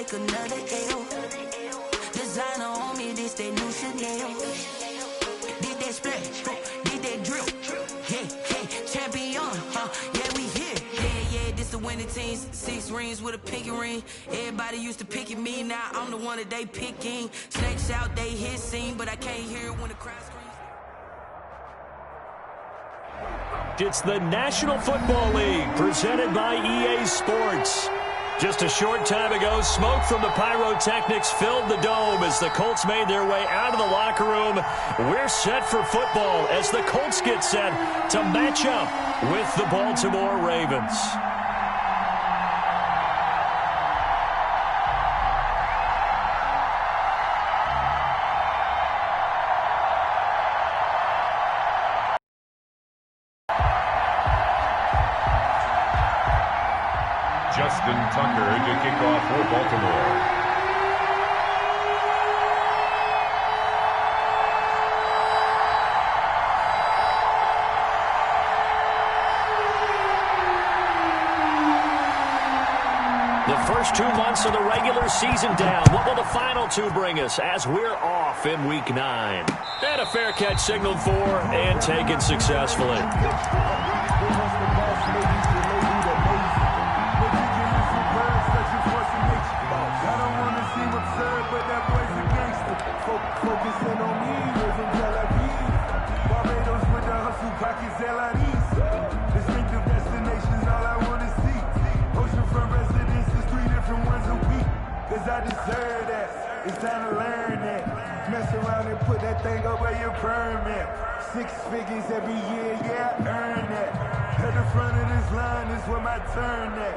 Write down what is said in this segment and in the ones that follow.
make another L. Designer on me, this that new Chanel. Did that splash, did that drip. Yeah, champion, yeah, we here. Yeah, this the winning teams. 6 rings with a pinky ring. Everybody used to pick at me, now I'm the one that they picking. Snakes out, they hit scene, but I can't hear it when the crowd screams. It's the National Football League presented by EA Sports. Just a short time ago, smoke from the pyrotechnics filled the dome as the Colts made their way out of the locker room. We're set for football as the Colts get set to match up with the Baltimore Ravens. Justin Tucker to kick off for Baltimore. The first 2 months of the regular season down. What will the final 2 bring us as we're off in Week 9? And a fair catch signaled for and taken successfully. Focusing on me, rhythm Tel Aviv. Barbados with the hustle, pockets LIDs. Distinctive destinations, all I want to see. Oceanfront residences, 3 different ones a week. Cause I deserve that, it's time to learn that. Mess around and put that thing over your permit. 6 figures every year, yeah, I earn that. At the front of this line is where my turn at.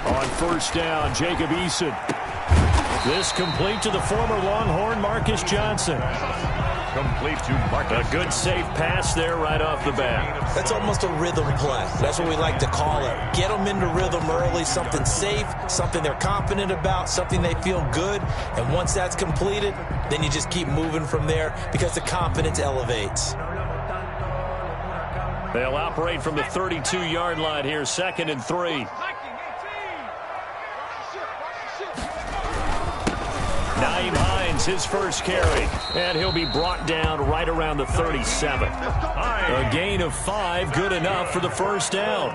On first down, Jacob Eason. This complete to the former Longhorn, Marcus Johnson. Complete to Marcus. A good safe pass there right off the bat. That's almost a rhythm play. That's what we like to call it. Get them into rhythm early, something safe, something they're confident about, something they feel good. And once that's completed, then you just keep moving from there because the confidence elevates. They'll operate from the 32-yard line here, 2nd and 3. Naeem Hines, his first carry, and he'll be brought down right around the 37. A gain of 5, good enough for the first down.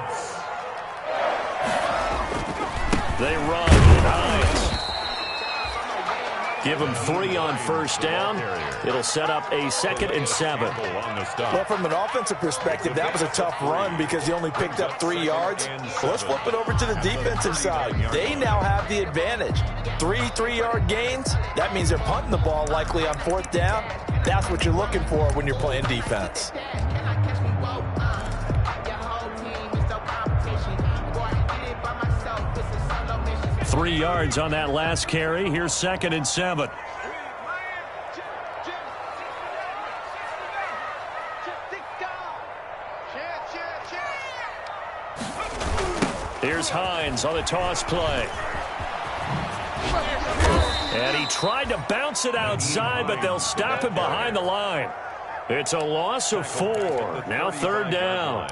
They run, and Hines. Give him 3 on first down. It'll set up a 2nd and 7. Well, from an offensive perspective, that was a tough run because he only picked up 3 yards. Let's flip it over to the defensive side. They now have the advantage. 3 3-yard gains. That means they're punting the ball likely on 4th down. That's what you're looking for when you're playing defense. Three yards on that last carry. Here's 2nd and 7. Here's Hines on the toss play. And he tried to bounce it outside, but they'll stop him behind the line. It's a loss of 4. Now 3rd down.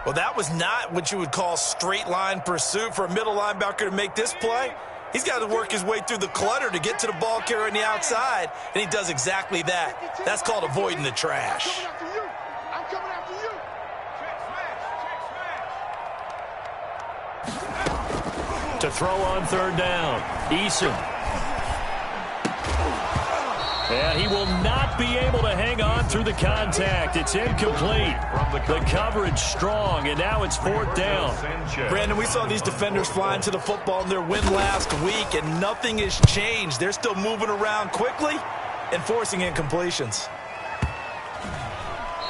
Well, that was not what you would call straight line pursuit for a middle linebacker to make this play. He's got to work his way through the clutter to get to the ball carrier on the outside, and he does exactly that. That's called avoiding the trash. I'm coming after you. To throw on 3rd down, Eason. And he will not be able to hang on through the contact. It's incomplete. The coverage strong, and now it's 4th down. Brandon, we saw these defenders flying to the football in their win last week, and nothing has changed. They're still moving around quickly and forcing incompletions.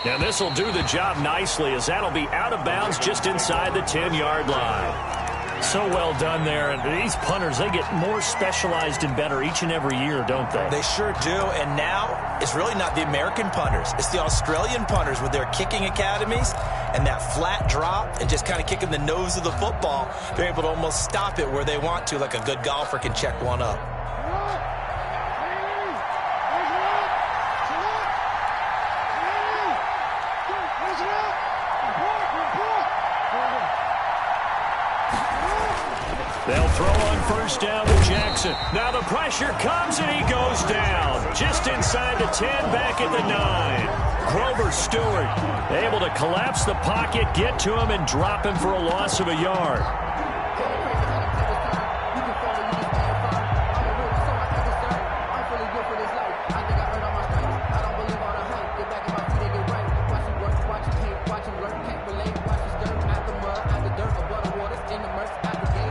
And this will do the job nicely as that'll be out of bounds just inside the 10-yard line. So well done there. And these punters, they get more specialized and better each and every year, don't they? They sure do. And now it's really not the American punters. It's the Australian punters with their kicking academies and that flat drop and just kind of kicking the nose of the football. They're able to almost stop it where they want to, like a good golfer can check one up. They'll throw on first down to Jackson. Now the pressure comes and he goes down. Just inside the 10, back at the 9. Grover Stewart able to collapse the pocket, get to him, and drop him for a loss of a yard.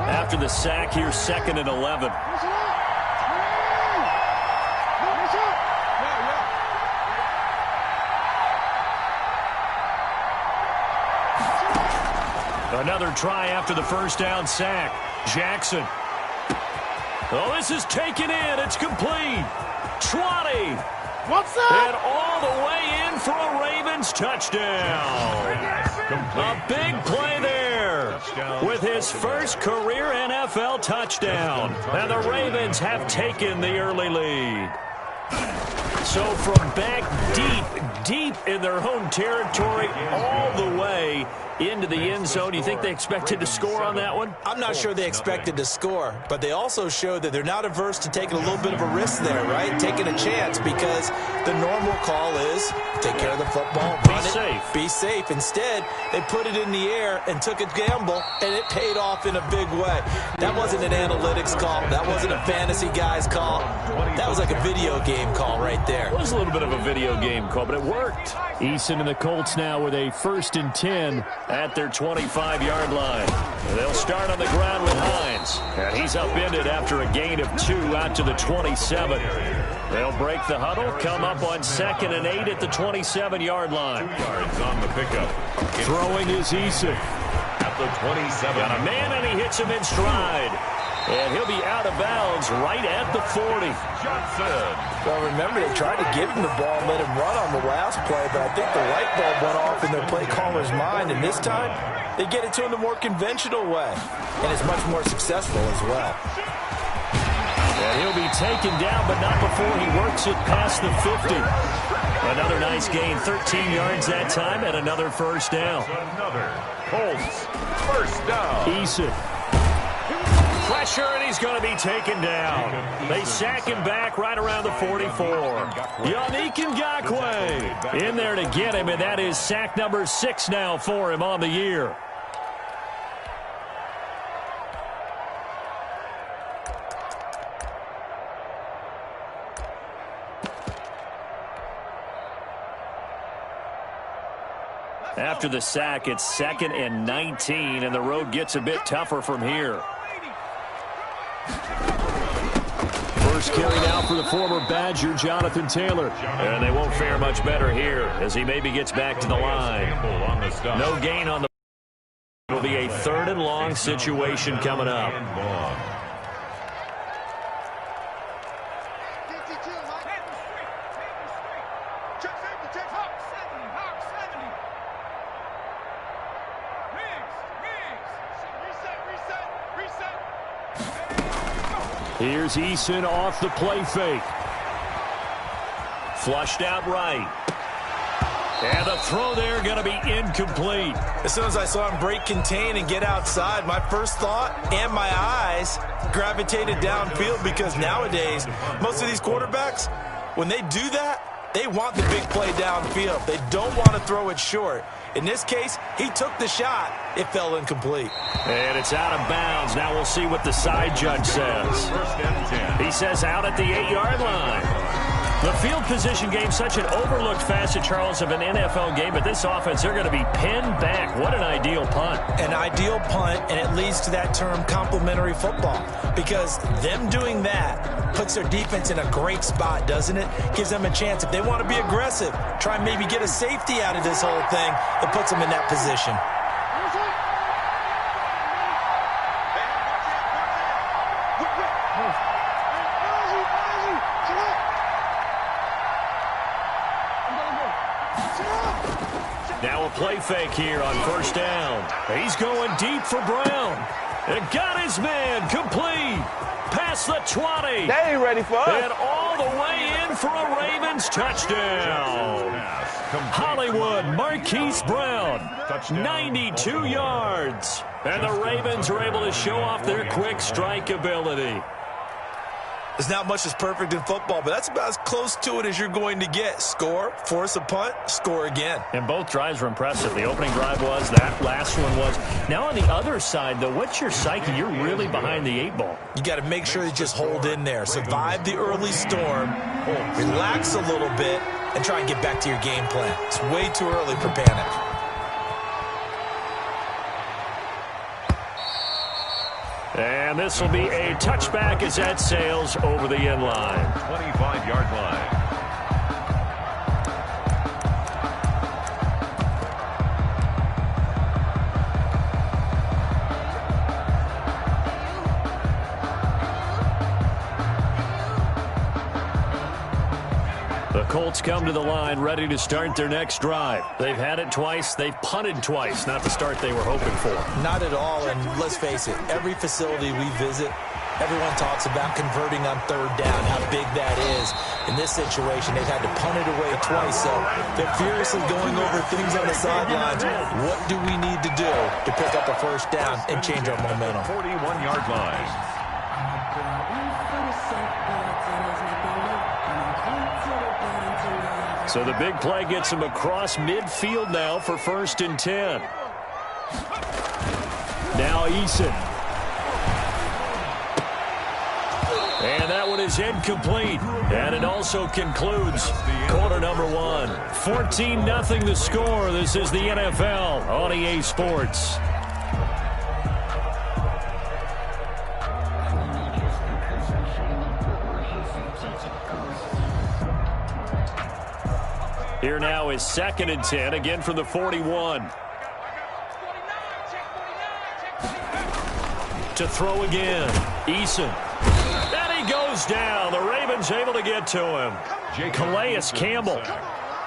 After the sack, here's 2nd and 11. Another try after the first down sack. Jackson. Oh, this is taken in. It's complete. 20. What's up? And all the way in for a Ravens touchdown. A big play there with his first career NFL touchdown. And the Ravens have taken the early lead. So from back deep in their own territory all the way into the end zone, you think they expected to score on that one? I'm not sure they expected to score, but they also showed that they're not averse to taking a little bit of a risk there, right? Taking a chance, because the normal call is take care of the football, run it, be safe. Instead, they put it in the air and took a gamble, and it paid off in a big way. That wasn't an analytics call. That wasn't a fantasy guy's call. That was like a video game call right there. It was a little bit of a video game call, but it worked. Eason and the Colts now with a 1st and 10 at their 25-yard line. And they'll start on the ground with Hines. And he's upended after a gain of 2 out to the 27. They'll break the huddle, come up on 2nd and 8 at the 27-yard line. 2 yards on the pickup. Throwing is Eason. At the 27. Got a man, and he hits him in stride. And he'll be out of bounds right at the 40. Johnson. Well, remember, they tried to give him the ball and let him run on the last play, but I think the light bulb went off in their play caller's mind, and this time they get it to him the more conventional way, and it's much more successful as well. And he'll be taken down, but not before he works it past the 50. Another nice gain, 13 yards that time, and another first down. Another Colts first down. Eason. Pressure, and he's going to be taken down. They sack him back right around the 44. Yannick Ngakoue in there to get him, and that is sack number 6 now for him on the year. After the sack, it's 2nd and 19, and the road gets a bit tougher from here. First carry now for the former Badger, Jonathan Taylor. And they won't fare much better here as he maybe gets back to the line. No gain on the... It'll be a 3rd and long situation coming up. Here's Eason off the play fake. Flushed out right. And the throw there going to be incomplete. As soon as I saw him break contain and get outside, my first thought and my eyes gravitated downfield, because nowadays, most of these quarterbacks, when they do that, they want the big play downfield. They don't want to throw it short. In this case, he took the shot. It fell incomplete. And it's out of bounds. Now we'll see what the side judge says. He says out at the 8-yard line. The field position game, such an overlooked facet, Charles, of an NFL game, but this offense, they're going to be pinned back. What an ideal punt. An ideal punt, and it leads to that term complementary football, because them doing that puts their defense in a great spot, doesn't it? Gives them a chance. If they want to be aggressive, try and maybe get a safety out of this whole thing, it puts them in that position. play fake here on first down. He's going deep for Brown. And got his man complete. Past the 20. They ain't ready for us. And all the way in for a Ravens touchdown. Hollywood Marquise Brown, 92 yards. And the Ravens are able to show off their quick strike ability. There's not much that's perfect in football, but that's about as close to it as you're going to get. Score, force a punt, score again. And both drives were impressive. The opening drive was, that last one was. Now on the other side, though, what's your psyche? You're really behind the 8 ball. You got to make sure you just hold in there. Survive the early storm, relax a little bit, and try and get back to your game plan. It's way too early for panic. And this will be a touchback as that sails over the end line. 25-yard line. The Colts come to the line ready to start their next drive. They've had it twice. They've punted twice. Not the start they were hoping for. Not at all, and let's face it, every facility we visit, everyone talks about converting on third down, how big that is. In this situation, they've had to punt it away twice, so they're furiously going over things on the sidelines. What do we need to do to pick up a first down and change our momentum? 41-yard line. So the big play gets him across midfield now for 1st and 10. Now Eason. And that one is incomplete. And it also concludes quarter number 1. 14-0 the score. This is the NFL on EA Sports. Here now is 2nd and 10, again from the 41. To throw again, Eason. And he goes down. The Ravens able to get to him. Calais Campbell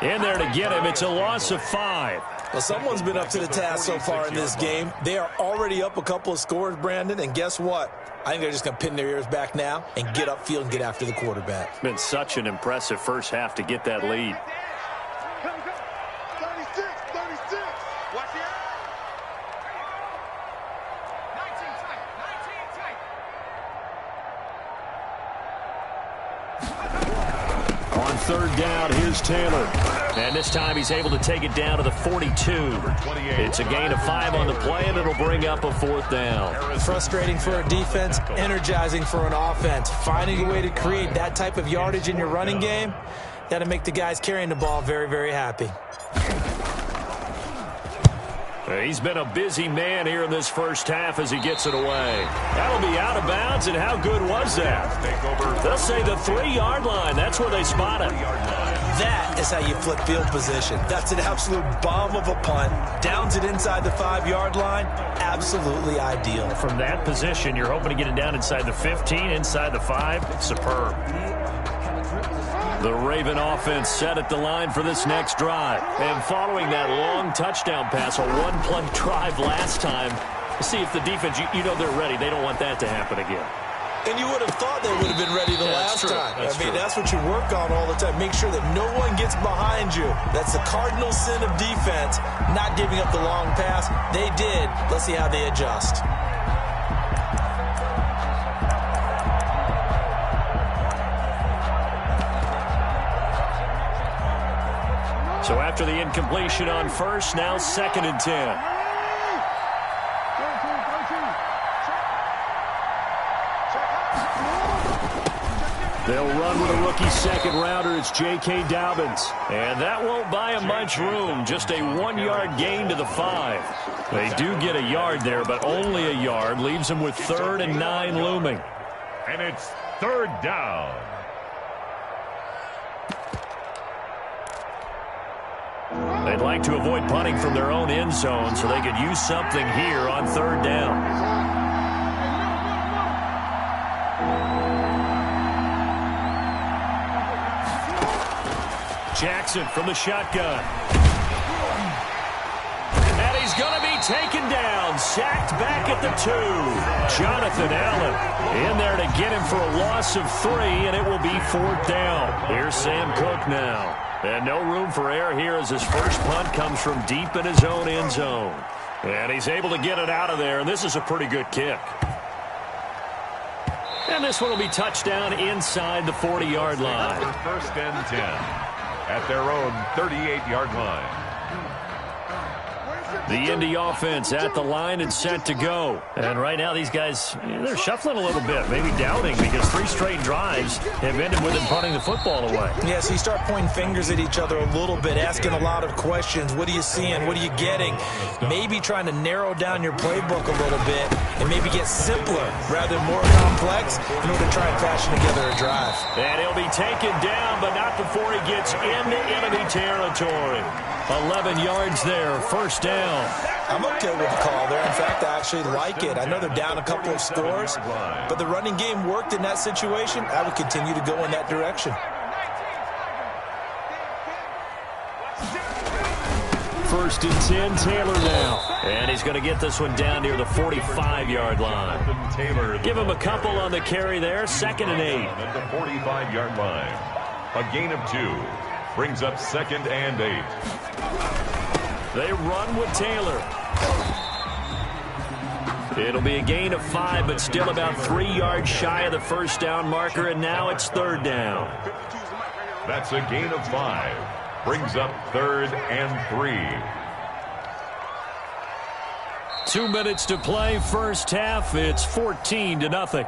in there to get him. It's a loss of 5. Well, someone's been up to the task so far in this game. They are already up a couple of scores, Brandon, and guess what? I think they're just going to pin their ears back now and get upfield and get after the quarterback. It's been such an impressive first half to get that lead. Third down, here's Taylor. And this time he's able to take it down to the 42. It's a gain of 5 on the play, and it'll bring up a 4th down. Frustrating for a defense, energizing for an offense. Finding a way to create that type of yardage in your running game, that'll make the guys carrying the ball very, very happy. He's been a busy man here in this first half as he gets it away. That'll be out of bounds, and how good was that? They'll say the 3-yard line. That's where they spot it. That is how you flip field position. That's an absolute bomb of a punt. Downs it inside the 5-yard line. Absolutely ideal. From that position, you're hoping to get it down inside the 15, inside the 5. Superb. The Raven offense set at the line for this next drive. And following that long touchdown pass, a 1-play drive last time, see if the defense, you know they're ready. They don't want that to happen again. And you would have thought they would have been ready the last time. That's what you work on all the time. Make sure that no one gets behind you. That's the cardinal sin of defense, not giving up the long pass. They did. Let's see how they adjust. So after the incompletion on first, now 2nd and 10. They'll run with a rookie second-rounder. It's J.K. Dobbins. And that won't buy him much room. Just a 1-yard gain to the 5. They do get a yard there, but only a yard. Leaves them with 3rd and 9 looming. And it's 3rd down. They'd like to avoid punting from their own end zone, so they could use something here on 3rd down. Jackson from the shotgun. taken down, sacked back at the 2. Jonathan Allen in there to get him for a loss of 3, and it will be 4th down. Here's Sam Cook now. And no room for error here as his first punt comes from deep in his own end zone. And he's able to get it out of there, and this is a pretty good kick. And this one will be touchdown inside the 40-yard line. First and 10 at their own 38-yard line. The Indy offense at the line and set to go. And right now these guys, they're shuffling a little bit, maybe doubting, because 3 straight drives have ended with them punting the football away. Yeah, so you start pointing fingers at each other a little bit, asking a lot of questions. What are you seeing? What are you getting? Maybe trying to narrow down your playbook a little bit and maybe get simpler rather than more complex in order to try and fashion together a drive. And he'll be taken down, but not before he gets into enemy territory. 11 yards there, first down. I'm okay with the call there. In fact, I actually like it. I know they're down a couple of scores, but the running game worked in that situation. I would continue to go in that direction. First and 10, Taylor now. And he's going to get this one down near the 45-yard line. Give him a couple on the carry there, 2nd and 8. At the 45-yard line, a gain of 2. Brings up 2nd and 8. They run with Taylor. It'll be a gain of 5, but still about 3 yards shy of the first down marker, and now it's 3rd down. That's a gain of 5. Brings up 3rd and 3. 2 minutes to play, first half. It's 14-0.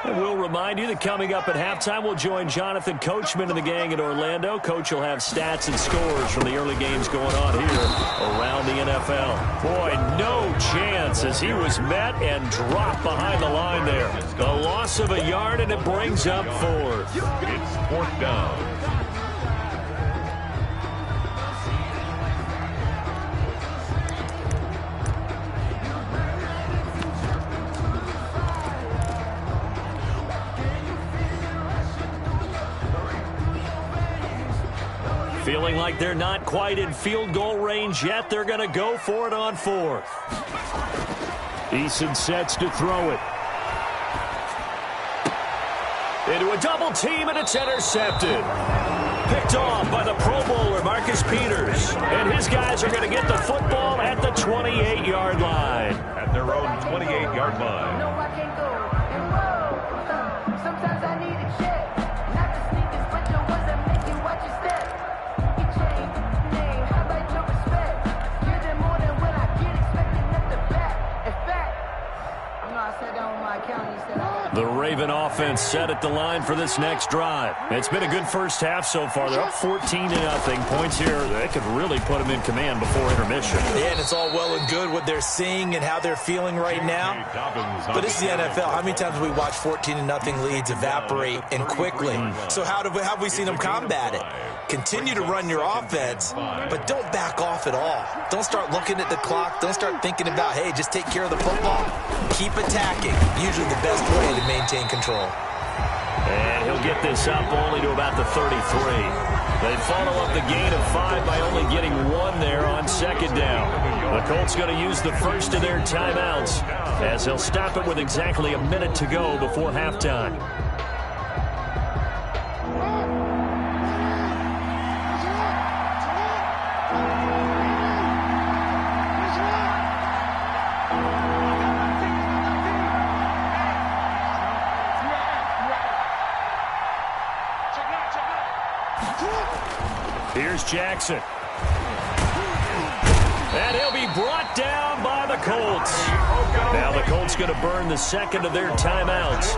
And we'll remind you that coming up at halftime, we'll join Jonathan Coachman and the gang in Orlando. Coach will have stats and scores from the early games going on here around the NFL. Boy, no chance as he was met and dropped behind the line there. The loss of a yard, and it brings up 4th. It's 4th down. Feeling like they're not quite in field goal range yet. They're going to go for it on 4th. Eason sets to throw it. Into a double team, and it's intercepted. Picked off by the Pro Bowler, Marcus Peters. And his guys are going to get the football at the 28-yard line. At their own 28-yard line. No, I can't go and roll. Sometimes I need a check. Not the sneakers, but the ones that make you watch your step. Your chain, name, how about your respect? Give them more than what I get, expecting at the back. In fact, I know I sat down with my accountant, he said The Raven offense set at the line for this next drive. It's been a good first half so far. They're up 14-0. Points here, they could really put them in command before intermission. Yeah, and it's all well and good what they're seeing and how they're feeling right now. But it's the NFL. How many times have we watched 14-0 leads evaporate and quickly? So how have we seen them combat it? Continue to run your offense, but don't back off at all. Don't start looking at the clock. Don't start thinking about, hey, just take care of the football. Keep attacking. Usually the best way to maintain control. And he'll get this up only to about the 33. They follow up the gain of 5 by only getting 1 there on 2nd down. The Colts going to use the first of their timeouts as they'll stop it with exactly a minute to go before halftime. Here's Jackson. And he'll be brought down by the Colts. Now the Colts going to burn the second of their timeouts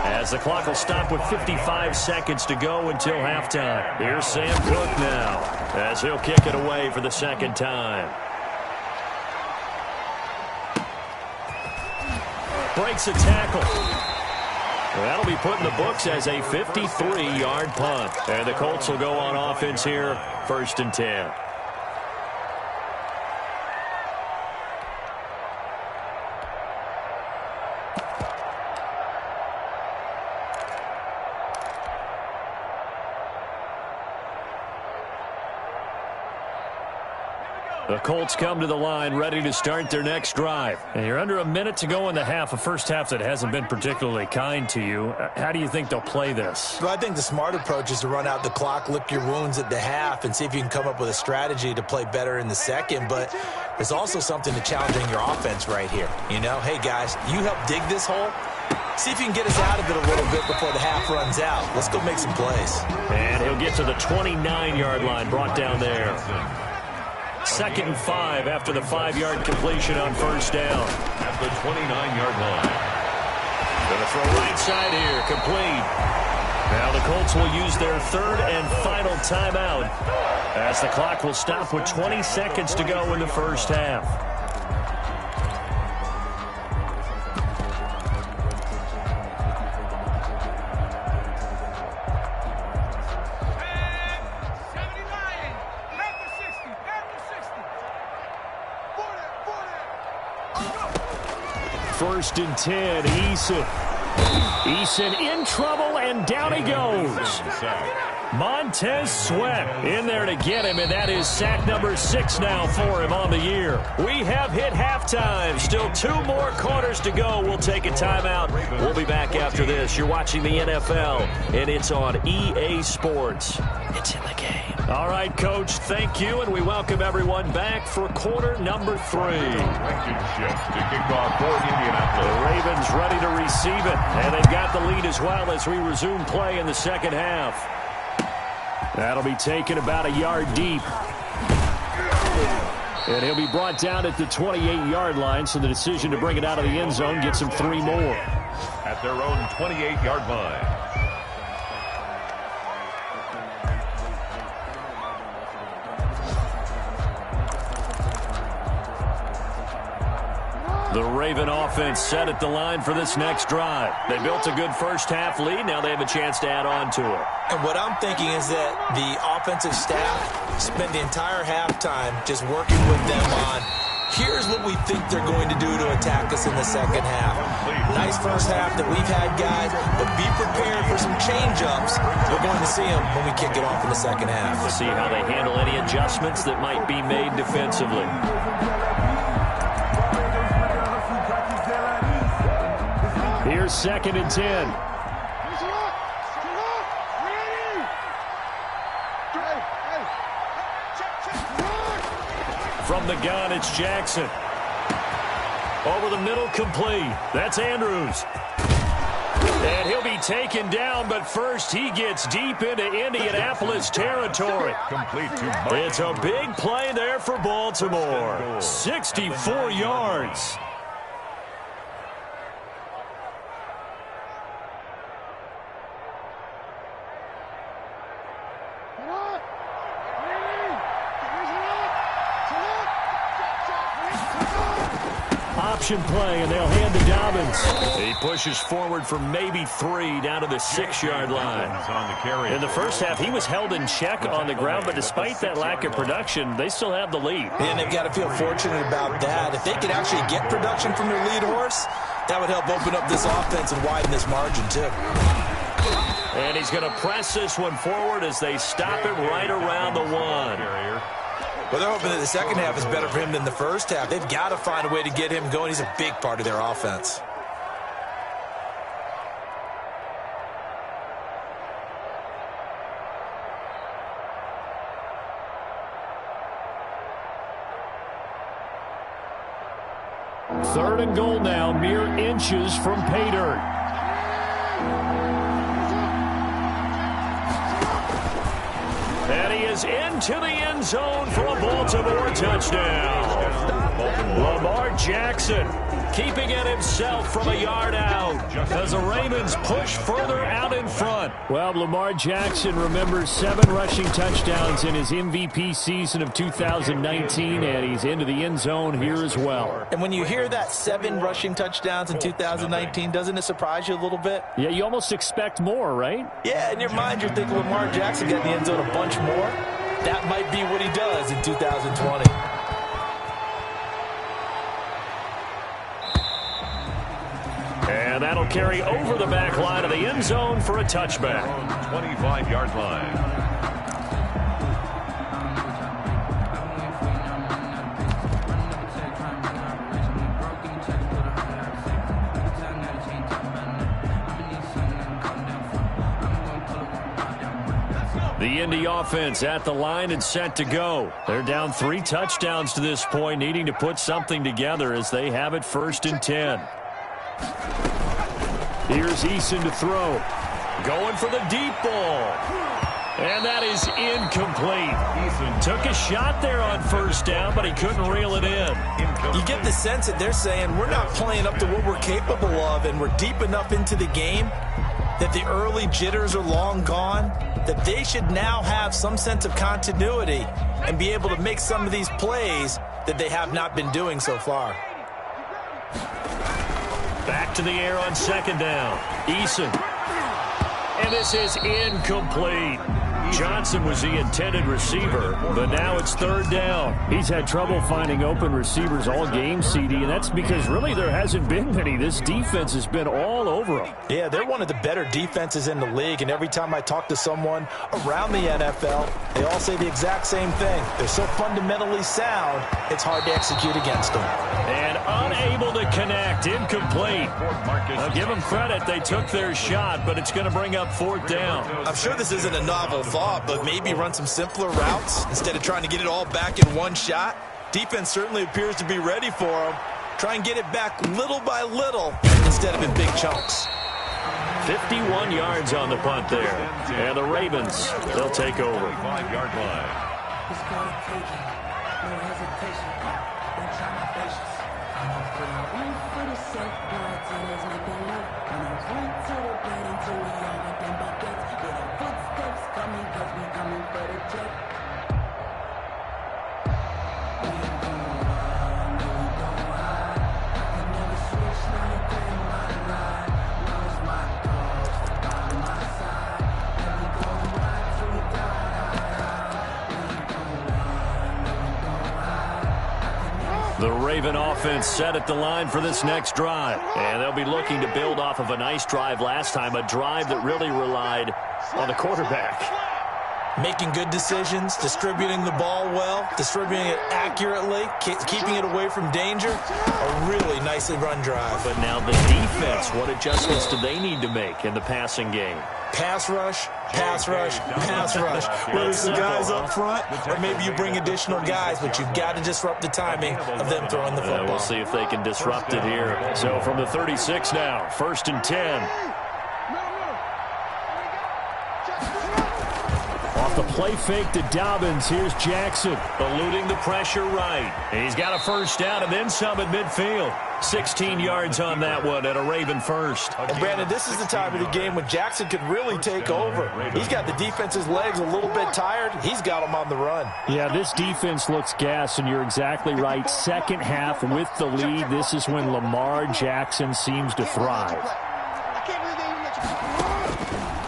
as the clock will stop with 55 seconds to go until halftime. Here's Sam Cook now as he'll kick it away for the second time. Breaks a tackle. That'll be put in the books as a 53-yard punt. And the Colts will go on offense here, 1st and 10. The Colts come to the line ready to start their next drive. And you're under a minute to go in the half, a first half that hasn't been particularly kind to you. How do you think they'll play this? Well, I think the smart approach is to run out the clock, lick your wounds at the half, and see if you can come up with a strategy to play better in the second. But there's also something to challenging your offense right here. You know, hey, guys, you help dig this hole. See if you can get us out of it a little bit before the half runs out. Let's go make some plays. And he'll get to the 29-yard line, brought down there. 2nd and 5 after the 5-yard completion on first down. At the 29-yard line. Going to throw right side here, complete. Now the Colts will use their 3rd and final timeout as the clock will stop with 20 seconds to go in the first half. First and 10, Eason. Eason in trouble, and down he goes. Montez Sweat in there to get him, and that is sack number 6 now for him on the year. We have hit halftime. Still 2 more quarters to go. We'll take a timeout. We'll be back after this. You're watching the NFL, and it's on EA Sports. It's in the game. All right, Coach, thank you, and we welcome everyone back for quarter number 3. Shift to kick off for Indianapolis. The Ravens ready to receive it, and they've got the lead as well as we resume play in the second half. That'll be taken about a yard deep. And he'll be brought down at the 28-yard line, so the decision to bring it out of the end zone gets him 3 more. At their own 28-yard line. The Raven offense set at the line for this next drive. They built a good first half lead. Now they have a chance to add on to it. And what I'm thinking is that the offensive staff spend the entire halftime just working with them on, here's what we think they're going to do to attack us in the second half. Nice first half that we've had, guys, but be prepared for some change-ups. We're going to see them when we kick it off in the second half. We'll see how they handle any adjustments that might be made defensively. Here's 2nd and 10. From the gun, it's Jackson. Over the middle, complete. That's Andrews. And he'll be taken down, but first he gets deep into Indianapolis territory. Complete to Mike. It's a big play there for Baltimore. 64 yards. Option play, and they'll hand to Dobbins. He pushes forward for maybe 3 down to the 6-yard line. In the first half, he was held in check on the ground, but despite that lack of production, they still have the lead. And they've got to feel fortunate about that. If they could actually get production from their lead horse, that would help open up this offense and widen this margin, too. And he's going to press this one forward as they stop it right around the 1. Well, they're hoping that the second half is better for him than the first half. They've got to find a way to get him going. He's a big part of their offense. Third and goal now, mere inches from pay dirt. And he is into the end zone for a Baltimore touchdown. Lamar Jackson keeping it himself from a yard out as the Ravens push further out in front. Well, Lamar Jackson remembers 7 rushing touchdowns in his MVP season of 2019, and he's into the end zone here as well. And when you hear that 7 rushing touchdowns in 2019, doesn't it surprise you a little bit? Yeah, you almost expect more, right? Yeah, in your mind you're thinking Lamar Jackson got in the end zone a bunch more. That might be what he does in 2020. And that'll carry over the back line of the end zone for a touchback. 25-yard line. The Indy offense at the line and set to go. They're down 3 touchdowns to this point, needing to put something together as they have it 1st and 10. Here's Eason to throw. Going for the deep ball. And that is incomplete. Eason took a shot there on 1st down, but he couldn't reel it in. You get the sense that they're saying we're not playing up to what we're capable of, and we're deep enough into the game that the early jitters are long gone, that they should now have some sense of continuity and be able to make some of these plays that they have not been doing so far. Back to the air on 2nd down. Eason. And this is incomplete. Johnson was the intended receiver, but now it's 3rd down. He's had trouble finding open receivers all game, CD, and that's because really there hasn't been many. This defense has been all over them. Yeah, they're one of the better defenses in the league, and every time I talk to someone around the NFL, they all say the exact same thing. They're so fundamentally sound, it's hard to execute against them. And unable to connect, incomplete. I'll give them credit, they took their shot, but it's going to bring up 4th down. I'm sure this isn't a novel thought, but maybe run some simpler routes instead of trying to get it all back in one shot. Defense certainly appears to be ready for them. Try and get it back little by little instead of in big chunks. 51 yards on the punt there. And the Ravens, they'll take over. 5-yard line. It's called taking. No hesitation. Don't try my patience. I'm gonna put out one for the set. Blood tellers make them look. And I run to the bed until we all got them buckets. Yeah, the footsteps coming, cause we coming for the check. We ain't gon' run, no, we gon' hide. I can never switch, now you claim my ride. Knows my cause, by my side. And we gon' ride till we die. The Raven offense set at the line for this next drive. And they'll be looking to build off of a nice drive last time, a drive that really relied on the quarterback. Making good decisions, distributing the ball well, distributing it accurately, keeping it away from danger. A really nicely run drive. But now the defense, what adjustments do they need to make in the passing game? Pass rush, pass rush, pass rush. Whether it's the guys up front or maybe you bring additional guys, but you've got to disrupt the timing of them throwing the football. We'll see if they can disrupt it here. So from the 36 now, 1st and 10. Off the play fake to Dobbins, here's Jackson. Eluding the pressure right. He's got a 1st down and then some at midfield. 16 yards on that one at a Raven 1st. And Brandon, this is the time of the game when Jackson could really take over. He's got the defense's legs a little bit tired. He's got them on the run. Yeah, this defense looks gassed, and you're exactly right. 2nd half with the lead, this is when Lamar Jackson seems to thrive.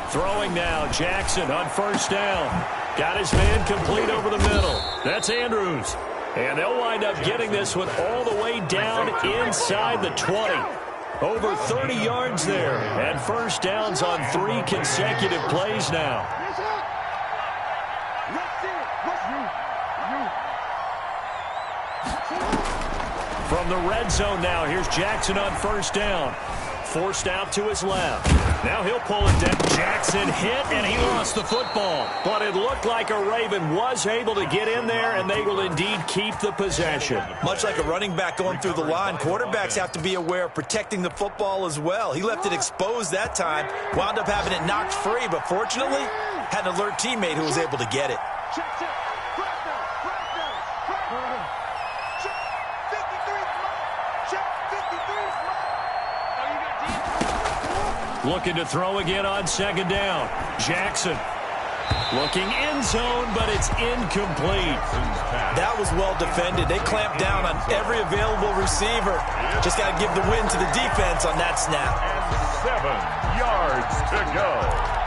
Throwing now, Jackson on 1st down. Got his man complete over the middle. That's Andrews. And they'll wind up getting this one all the way down inside the 20. Over 30 yards there. And 1st downs on 3 consecutive plays now. From the red zone now, here's Jackson on 1st down. Forced out to his left. Now he'll pull it down. Jackson hit, and he lost the football. But it looked like a Raven was able to get in there, and they will indeed keep the possession. Much like a running back going through the line, quarterbacks have to be aware of protecting the football as well. He left it exposed that time, wound up having it knocked free, but fortunately, had an alert teammate who was able to get it. Looking to throw again on 2nd down. Jackson looking end zone, but it's incomplete. That was well defended. They clamped down on every available receiver. Just got to give the win to the defense on that snap. And 7 yards to go.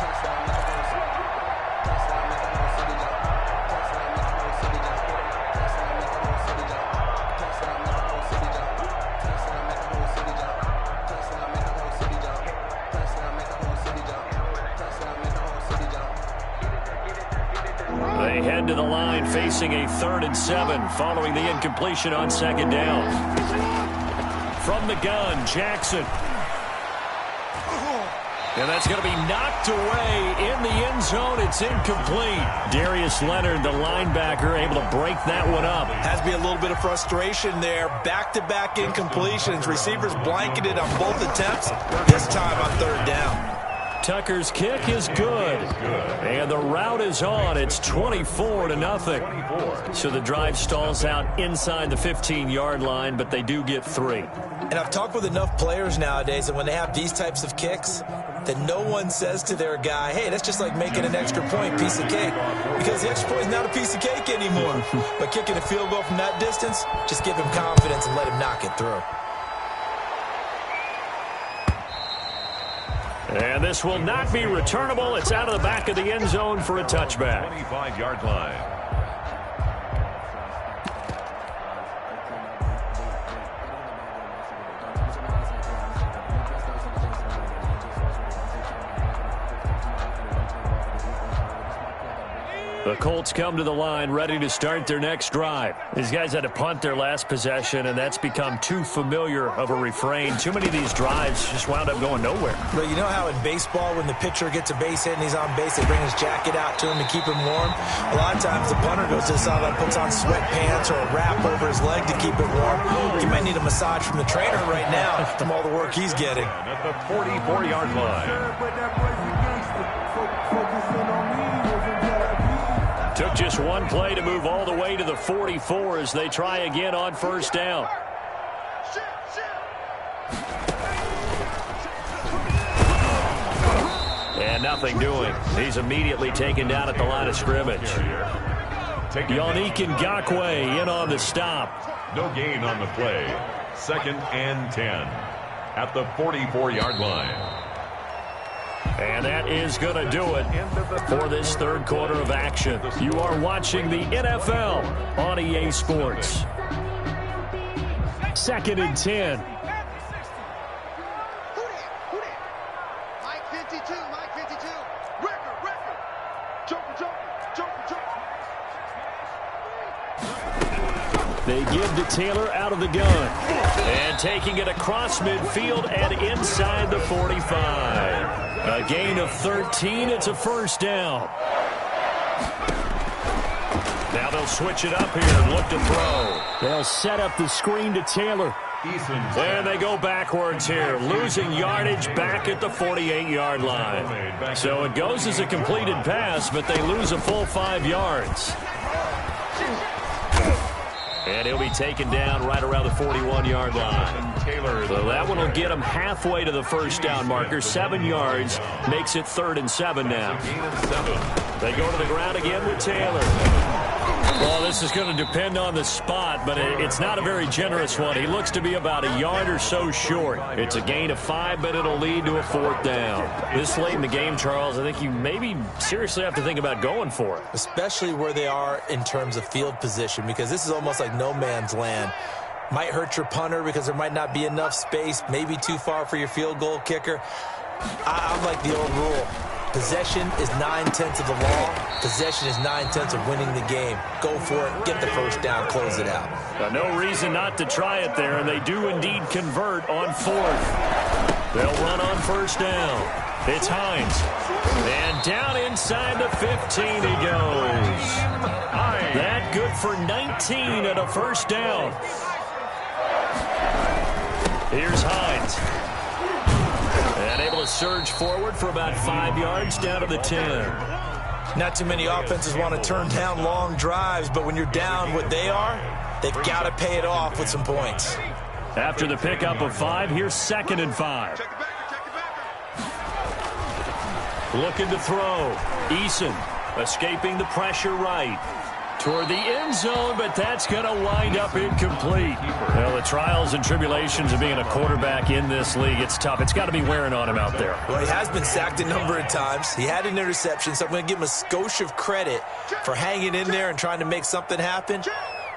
They head to the line facing a 3rd and 7 following the incompletion on 2nd down. From the gun, Jackson. And that's going to be knocked away in the end zone. It's incomplete. Darius Leonard, the linebacker, able to break that one up. Has to be a little bit of frustration there. Back-to-back incompletions. Receivers blanketed on both attempts. This time on third down. Tucker's kick is good. And the route is on. It's 24-0. So the drive stalls out inside the 15-yard line, but they do get 3. And I've talked with enough players nowadays that when they have these types of kicks, that no one says to their guy, hey, that's just like making an extra point, piece of cake. Because the extra point is not a piece of cake anymore. But kicking a field goal from that distance, just give him confidence and let him knock it through. And this will not be returnable. It's out of the back of the end zone for a touchback. 25-yard line. The Colts come to the line ready to start their next drive. These guys had to punt their last possession, and that's become too familiar of a refrain. Too many of these drives just wound up going nowhere. But you know how in baseball, when the pitcher gets a base hit and he's on base, they bring his jacket out to him to keep him warm? A lot of times the punter goes to the sideline, puts on sweatpants or a wrap over his leg to keep it warm. He might need a massage from the trainer right now from all the work he's getting. At the 44-yard line. Took just one play to move all the way to the 44 as they try again on first down. And nothing doing. He's immediately taken down at the line of scrimmage. Yannick Ngakoue in on the stop. No gain on the play. 2nd and 10 at the 44-yard line. And that is going to do it for this third quarter of action. You are watching the NFL on EA Sports. 2nd and 10. Mike 52, Mike 52. Record. Joker. They give to Taylor out of the gun. And taking it across midfield and inside the 45. A gain of 13. It's a first down. Now they'll switch it up here and look to throw. They'll set up the screen to Taylor. And they go backwards here, losing yardage back at the 48-yard line. So it goes as a completed pass, but they lose a full 5 yards. And he'll be taken down right around the 41-yard line. So that one will get him halfway to the first down marker. 7 yards makes it 3rd and 7 now. They go to the ground again with Taylor. Well, this is going to depend on the spot, but it's not a very generous one. He looks to be about a yard or so short. It's a gain of 5, but it'll lead to a 4th down. This late in the game, Charles, I think you maybe seriously have to think about going for it. Especially where they are in terms of field position, because this is almost like no man's land. Might hurt your punter because there might not be enough space, maybe too far for your field goal kicker. I'm like the old rule. Possession is 9/10 of the law. Possession is 9/10 of winning the game. Go for it. Get the first down. Close it out. No reason not to try it there, and they do indeed convert on 4th. They'll run on first down. It's Hines. And down inside the 15 he goes. That good for 19 and a first down. Here's Hines. And able to surge forward for about 5 yards down to the 10. Not too many offenses want to turn down long drives, but when you're down what they are, they've got to pay it off with some points. After the pickup of 5, here's 2nd and 5. Looking to throw. Eason escaping the pressure right. Toward the end zone, but that's going to wind up incomplete. Well, the trials and tribulations of being a quarterback in this league, it's tough. It's got to be wearing on him out there. Well, he has been sacked a number of times. He had an interception, so I'm going to give him a skosh of credit for hanging in there and trying to make something happen,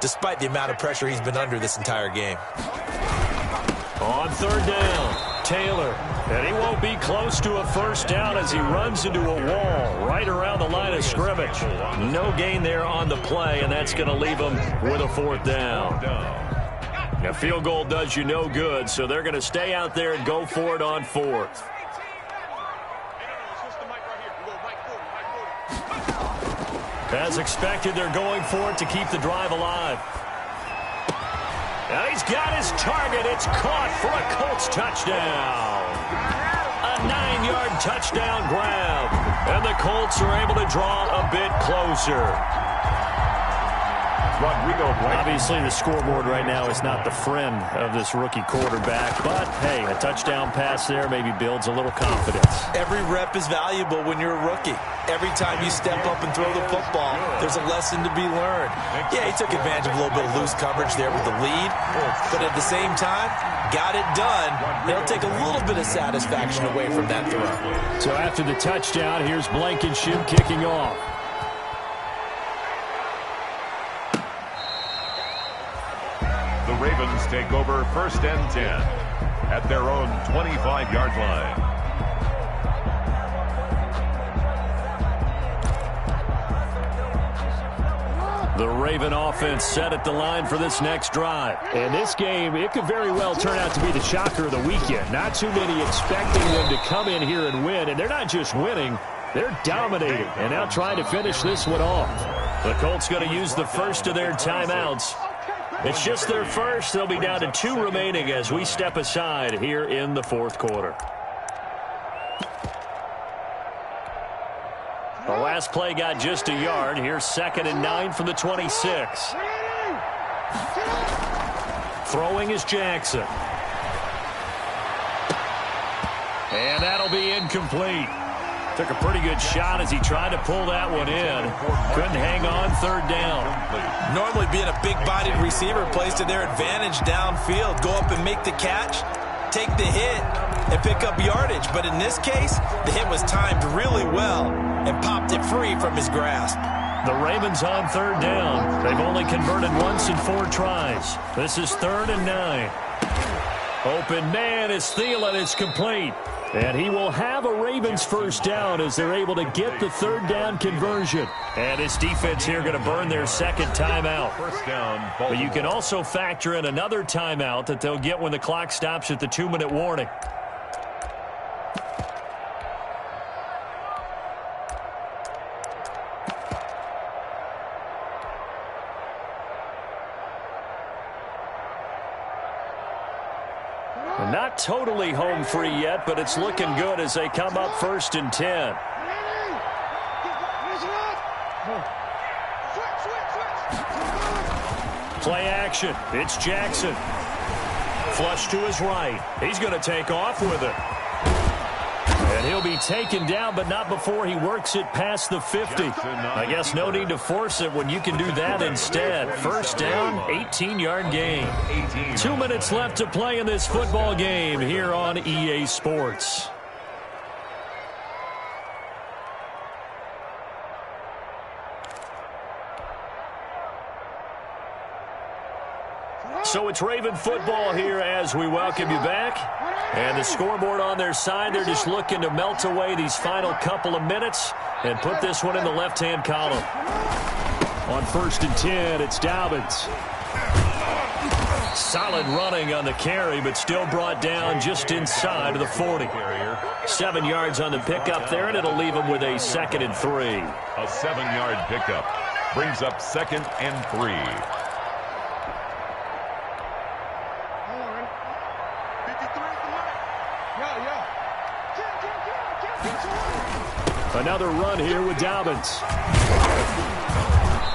despite the amount of pressure he's been under this entire game. On 3rd down, Taylor. And he won't be close to a first down as he runs into a wall right around the line of scrimmage. No gain there on the play, and that's going to leave him with a 4th down. A field goal does you no good, so they're going to stay out there and go for it on 4th. As expected, they're going for it to keep the drive alive. And he's got his target. It's caught for a Colts touchdown. A 9-yard touchdown grab. And the Colts are able to draw a bit closer. Obviously, the scoreboard right now is not the friend of this rookie quarterback. But, hey, a touchdown pass there maybe builds a little confidence. Every rep is valuable when you're a rookie. Every time you step up and throw the football, there's a lesson to be learned. Yeah, he took advantage of a little bit of loose coverage there with the lead. But at the same time, got it done. They'll take a little bit of satisfaction away from that throw. So after the touchdown, here's Blankenship kicking off. The Ravens take over 1st and 10 at their own 25-yard line. The Raven offense set at the line for this next drive. And this game, it could very well turn out to be the shocker of the weekend. Not too many expecting them to come in here and win. And they're not just winning, they're dominating. And now trying to finish this one off. The Colts going to use the first of their timeouts. It's just their first. They'll be down to 2 remaining as we step aside here in the 4th quarter. The last play got just a yard. Here's 2nd and 9 from the 26. Throwing is Jackson. And that'll be incomplete. Took a pretty good shot as he tried to pull that one in. Couldn't hang on 3rd down. Normally being a big-bodied receiver plays to their advantage downfield. Go up and make the catch, take the hit, and pick up yardage. But in this case, the hit was timed really well and popped it free from his grasp. The Ravens on 3rd down. They've only converted once in 4 tries. This is 3rd and 9. Open man is Thielen. It's complete. And he will have a Ravens first down as they're able to get the 3rd down conversion. And his defense here going to burn their 2nd timeout. But you can also factor in another timeout that they'll get when the clock stops at the 2-minute warning. Not totally home free yet, but it's looking good as they come up 1st and 10. Play action. It's Jackson. Flush to his right. He's going to take off with it. And he'll be taken down, but not before he works it past the 50. I guess no need to force it when you can do that instead. First down, 18-yard gain. 2 minutes left to play in this football game here on EA Sports. So it's Raven football here as we welcome you back. And the scoreboard on their side, they're just looking to melt away these final couple of minutes and put this one in the left-hand column. On 1st and 10, it's Dobbins. Solid running on the carry, but still brought down just inside of the 40. 7 yards on the pickup there, and it'll leave him with a 2nd and 3. A 7-yard pickup brings up 2nd and 3. Another run here with Dobbins.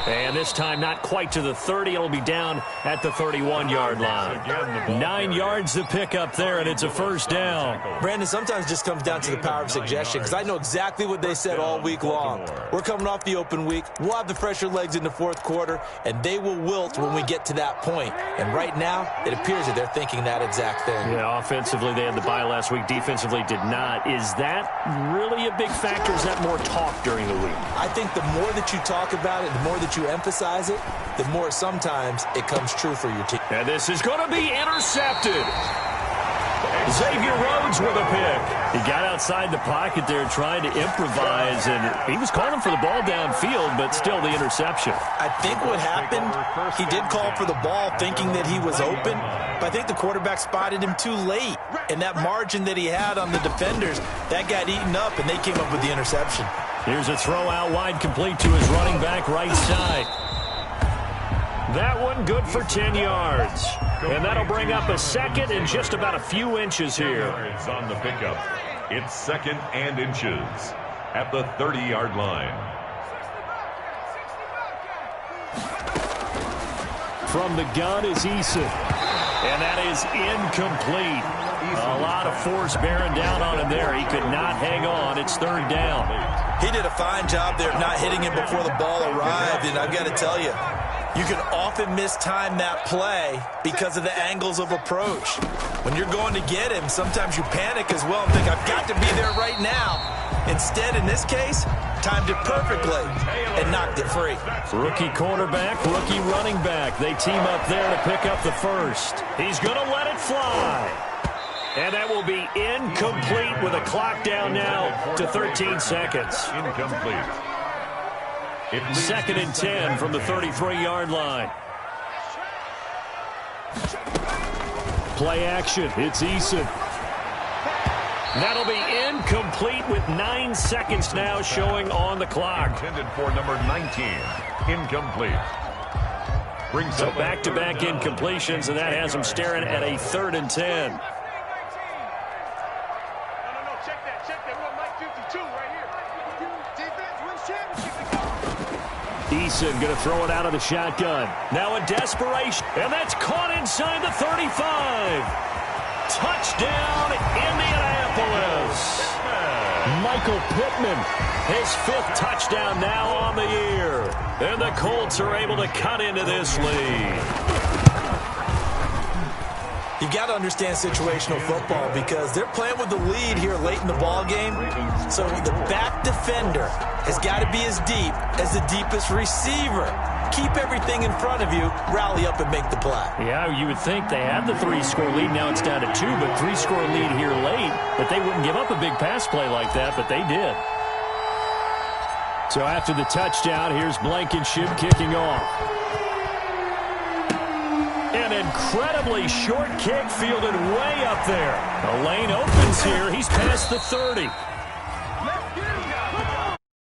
And this time not quite to the 30. It'll be down at the 31-yard line. 9 yards to pick up there, and it's a first down. Brandon, sometimes it just comes down to the power of suggestion, because I know exactly what they said all week long. We're coming off the open week. We'll have the fresher legs in the 4th quarter, and they will wilt when we get to that point. And right now, it appears that they're thinking that exact thing. Yeah, offensively, they had the bye last week. Defensively, did not. Is that really a big factor? Is that more talk during the week? I think the more that you talk about it, the more that you emphasize it, the more sometimes it comes true for your team. And this is going to be intercepted. Xavier Rhodes with a pick. He got outside the pocket there trying to improvise, and he was calling for the ball downfield, but still the interception. I think what happened, he did call for the ball thinking that he was open, but I think the quarterback spotted him too late, and that margin that he had on the defenders, that got eaten up, and they came up with the interception. Here's a throw out wide, complete to his running back right side. That one good for 10 yards. And that'll bring up a second and just about a few inches here. It's on the pickup. It's second and inches at the 30-yard line. From the gun is Eason. And that is incomplete. A lot of force bearing down on him there. He could not hang on. It's third down. He did a fine job there of not hitting him before the ball arrived. And I've got to tell you, you can often mistime that play because of the angles of approach. When you're going to get him, sometimes you panic as well and think, I've got to be there right now. Instead, in this case, timed it perfectly and knocked it free. Rookie quarterback, rookie running back. They team up there to pick up the first. He's going to let it fly. And that will be incomplete with a clock down now to 13 seconds. Incomplete. Second and 10 from the 33-yard line. Play action. It's Eason. That'll be incomplete with 9 seconds now showing on the clock. Intended for number 19. Incomplete. Brings So back-to-back incompletions, and that has him staring at a 3rd and 10. No, check that. We're Mike 52 right here. Defense wins championship. Eason going to throw it out of the shotgun. Now in desperation, and that's caught inside the 35. Touchdown, Indianapolis. Michael Pittman, his 5th touchdown now on the year. And the Colts are able to cut into this lead. You've got to understand situational football because they're playing with the lead here late in the ball game. So the back defender has got to be as deep as the deepest receiver. Keep everything in front of you, rally up and make the play. Yeah, you would think they had the 3-score lead. Now it's down to 2, but 3-score lead here late. But they wouldn't give up a big pass play like that, but they did. So after the touchdown, here's Blankenship kicking off. An incredibly short kick fielded way up there. The lane opens here. He's past the 30.